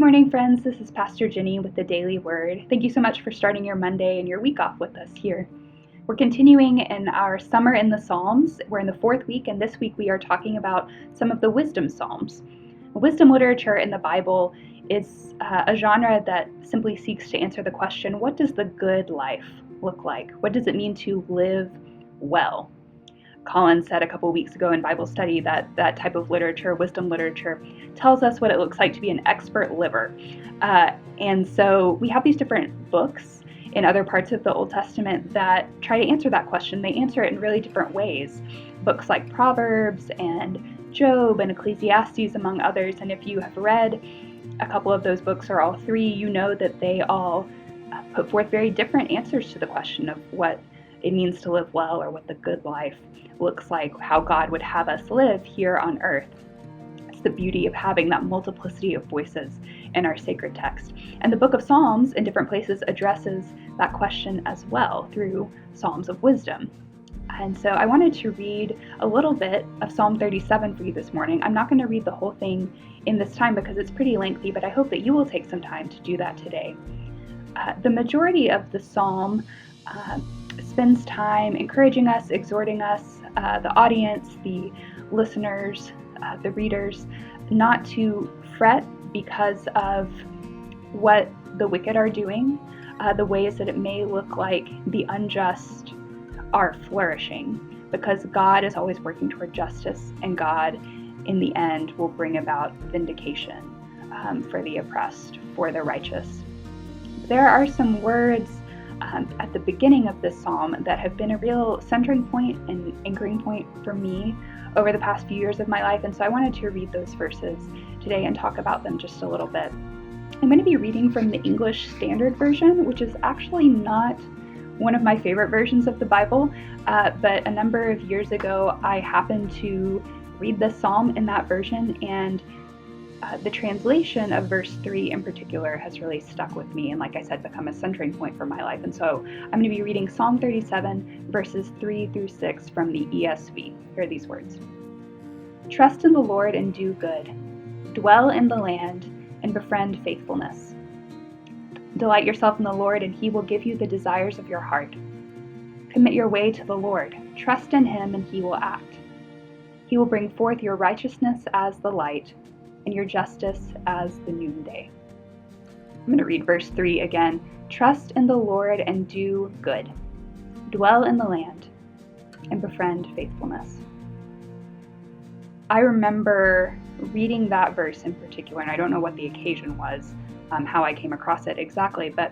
morning, friends. This is Pastor Ginny with the Daily Word. Thank you so much for starting your Monday and your week off with us here. We're continuing in our Summer in the Psalms. We're in the fourth week, and this week we are talking about some of the wisdom psalms. Wisdom literature in the Bible is a genre that simply seeks to answer the question, what does the good life look like? What does it mean to live well? Colin said a couple weeks ago in Bible study that that type of literature, wisdom literature, tells us what it looks like to be an expert liver. And so we have these different books in other parts of the Old Testament that try to answer that question. They answer it in really different ways. Books like Proverbs and Job and Ecclesiastes, among others. And if you have read a couple of those books or all three, you know that they all put forth very different answers to the question of what it means to live well or what the good life looks like, how God would have us live here on earth. It's the beauty of having that multiplicity of voices in our sacred text. And the book of Psalms in different places addresses that question as well through Psalms of wisdom. And so I wanted to read a little bit of Psalm 37 for you this morning. I'm not going to read the whole thing in this time because it's pretty lengthy, but I hope that you will take some time to do that today. The majority of the psalm spends time encouraging us, exhorting us, the audience, the listeners, the readers, not to fret because of what the wicked are doing, the ways that it may look like the unjust are flourishing, because God is always working toward justice, and God, in the end, will bring about vindication for the oppressed, for the righteous. There are some words at the beginning of this psalm that have been a real centering point and anchoring point for me over the past few years of my life, and so I wanted to read those verses today and talk about them just a little bit. I'm going to be reading from the English Standard Version, which is actually not one of my favorite versions of the Bible, but a number of years ago I happened to read this psalm in that version, and the translation of verse 3 in particular has really stuck with me and, like I said, become a centering point for my life. And so I'm going to be reading Psalm 37 verses 3 through 6 from the ESV. Here are these words. Trust in the Lord and do good. Dwell in the land and befriend faithfulness. Delight yourself in the Lord, and he will give you the desires of your heart. Commit your way to the Lord. Trust in him, and he will act. He will bring forth your righteousness as the light, and your justice as the noonday. I'm going to read verse 3 again. Trust in the Lord and do good. Dwell in the land and befriend faithfulness. I remember reading that verse in particular, and I don't know what the occasion was, how I came across it exactly, but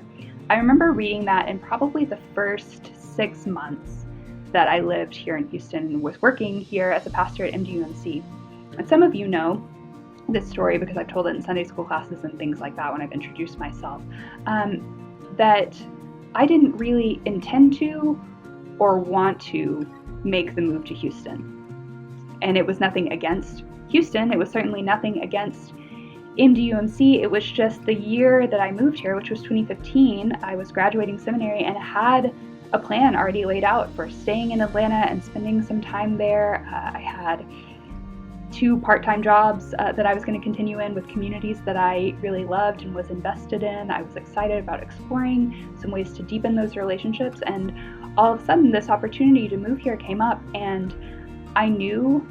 I remember reading that in probably the first 6 months that I lived here in Houston and was working here as a pastor at MDUMC. And some of you know this story because I've told it in Sunday school classes and things like that when I've introduced myself, that I didn't really intend to or want to make the move to Houston. And it was nothing against Houston. It was certainly nothing against MDUMC. It was just the year that I moved here, which was 2015, I was graduating seminary and had a plan already laid out for staying in Atlanta and spending some time there. I had 2 part-time jobs that I was going to continue in with communities that I really loved and was invested in. I was excited about exploring some ways to deepen those relationships, and all of a sudden this opportunity to move here came up, and I knew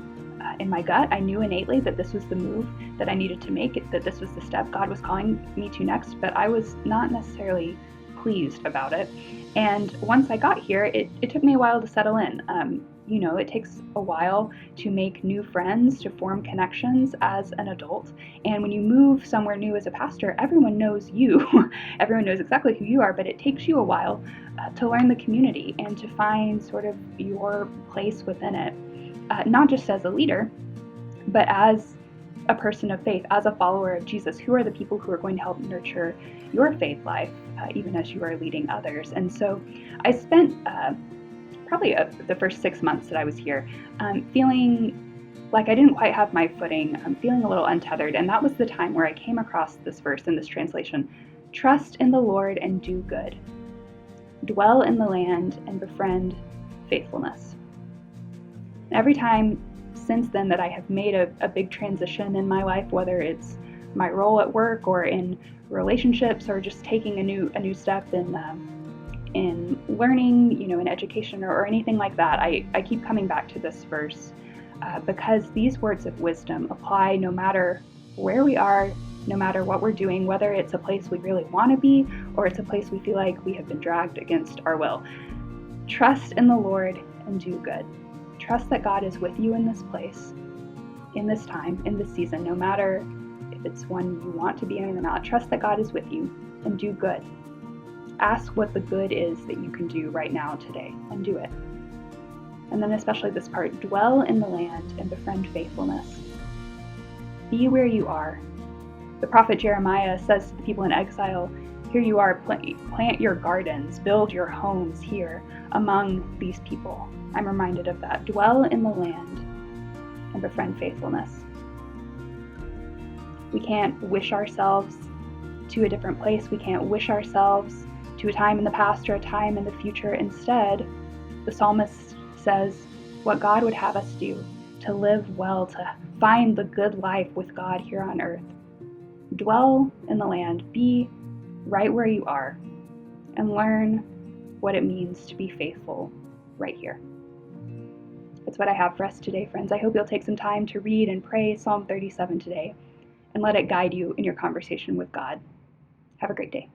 in my gut, I knew innately that this was the move that I needed to make, that this was the step God was calling me to next, but I was not necessarily pleased about it. And once I got here, it took me a while to settle in. It takes a while to make new friends, to form connections as an adult. And when you move somewhere new as a pastor, everyone knows you. Everyone knows exactly who you are, but it takes you a while to learn the community and to find sort of your place within it. Not just as a leader, but as a person of faith, as a follower of Jesus. Who are the people who are going to help nurture your faith life, even as you are leading others? And so I spent probably the first 6 months that I was here feeling like I didn't quite have my footing. I'm feeling a little untethered. And that was the time where I came across this verse in this translation. Trust in the Lord and do good. Dwell in the land and befriend faithfulness. And every time since then that I have made a big transition in my life, whether it's my role at work or in relationships or just taking a new step in learning, in education or anything like that. I keep coming back to this verse because these words of wisdom apply no matter where we are, no matter what we're doing, whether it's a place we really want to be or it's a place we feel like we have been dragged against our will. Trust in the Lord and do good. Trust that God is with you in this place, in this time, in this season, no matter if it's one you want to be in or not. Trust that God is with you and do good. Ask what the good is that you can do right now today and do it. And then especially this part, dwell in the land and befriend faithfulness. Be where you are. The prophet Jeremiah says to the people in exile, here you are, plant your gardens, build your homes here among these people. I'm reminded of that. Dwell in the land and befriend faithfulness. We can't wish ourselves to a different place. We can't wish ourselves to a time in the past or a time in the future. Instead, the psalmist says what God would have us do, to live well, to find the good life with God here on earth. Dwell in the land, be right where you are, and learn what it means to be faithful right here. That's what I have for us today, friends. I hope you'll take some time to read and pray Psalm 37 today and let it guide you in your conversation with God. Have a great day.